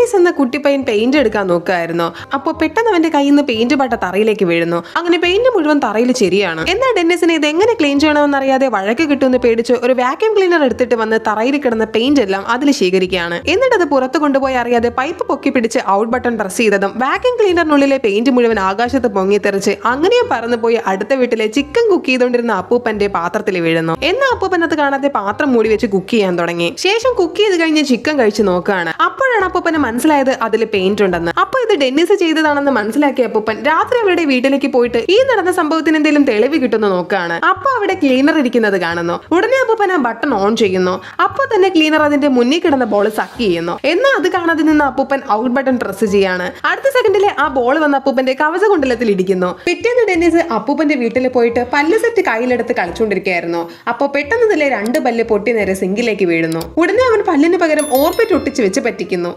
Dennis എന്ന കുട്ടിപ്പയ്യൻ paint എടുക്കാൻ നോക്കുകയായിരുന്നു. അപ്പോൾ പെട്ടെന്ന് അവന്റെ കയ്യിൽ നിന്ന് പെയിന്റ് പട്ട തറയിലേക്ക് വീഴുന്നു. അങ്ങനെ പെയിന്റ് മുഴുവൻ തറയിൽ ചെരിയാണ്. എന്നാൽ ഡെന്നിസിനെ ഇത് എങ്ങനെ ക്ലീൻ ചെയ്യണമെന്ന് അറിയാതെ വഴക്ക് കിട്ടുമെന്ന് പേടിച്ച് ഒരു വാക്യൂം ക്ലീനർ എടുത്തിട്ട് വന്ന് തറയിൽ കിടന്ന പെയിന്റ് എല്ലാം അതിൽ ശേഖരിക്കുകയാണ്. എന്നിട്ട് അത് പുറത്ത് കൊണ്ടുപോയി അറിയാതെ പൈപ്പ് പൊക്കി പിടിച്ച് ഔട്ട് ബട്ടൺ പ്രസ് ചെയ്തതും വാക്യൂം ക്ലീനറിനുള്ളിലെ പെയിന്റ് മുഴുവൻ ആകാശത്ത് പൊങ്ങിത്തെറിച്ച് അങ്ങനെയും പറന്നുപോയി അടുത്ത വീട്ടിലെ ചിക്കൻ കുക്ക് ചെയ്തുകൊണ്ടിരുന്ന അപ്പൂപ്പന്റെ പാത്രത്തിൽ വീഴുന്നു. എന്നാൽ അപ്പൂപ്പൻ അത് കാണാതെ പാത്രം മൂടി വെച്ച് കുക്ക് ചെയ്യാൻ തുടങ്ങി. ശേഷം കുക്ക് ചെയ്ത് കഴിഞ്ഞ് ചിക്കൻ കഴിച്ച് നോക്കുകയാണ്. അപ്പോഴാണ് അപ്പൂപ്പന് മനസ്സിലായത് അതിൽ പെയിന്റ് ഉണ്ടെന്ന്. അപ്പൊ ഇത് ഡെന്നിസ് ചെയ്തതാണെന്ന് മനസ്സിലാക്കിയ അപ്പൂപ്പൻ രാത്രി അവരുടെ വീട്ടിലേക്ക് പോയിട്ട് ഈ നടന്ന സംഭവത്തിന് എന്തെങ്കിലും തെളിവ് കിട്ടുന്നു നോക്കുകയാണ്. അപ്പൊ അവിടെ ക്ലീനർ ഇരിക്കുന്നത് കാണുന്നു. ഉടനെ അപ്പൂപ്പൻ ആ ബട്ടൺ ഓൺ ചെയ്യുന്നു. അപ്പോൾ തന്നെ ക്ലീനർ അതിന്റെ മുന്നിൽ കിടന്ന ബോൾ സക്ക് ചെയ്യുന്നു. എന്നാൽ അത് കാണാതെ നിന്ന് അപ്പൂപ്പൻ ഔട്ട് ബട്ടൺ പ്രസ് ചെയ്യാണ്. അടുത്ത സെക്കൻഡിലെ ആ ബോൾ വന്ന അപ്പൂപ്പന്റെ കവചകുണ്ടലത്തിൽ ഇടിക്കുന്നു. പിറ്റേന്ന് ഡെന്നിസ് അപ്പൂപ്പന്റെ വീട്ടിൽ പോയിട്ട് പല്ല് സെറ്റ് കയ്യിലെടുത്ത് കളിച്ചുകൊണ്ടിരിക്കുകയായിരുന്നു. അപ്പോൾ പെട്ടെന്ന് തന്നെ 2 പല്ല് പൊട്ടി നേരെ സിങ്കിലേക്ക് വീഴുന്നു. ഉടനെ അവൻ പല്ലിന് പകരം ഓർബിറ്റ് ഒട്ടിച്ച് വെച്ച് പറ്റിക്കുന്നു.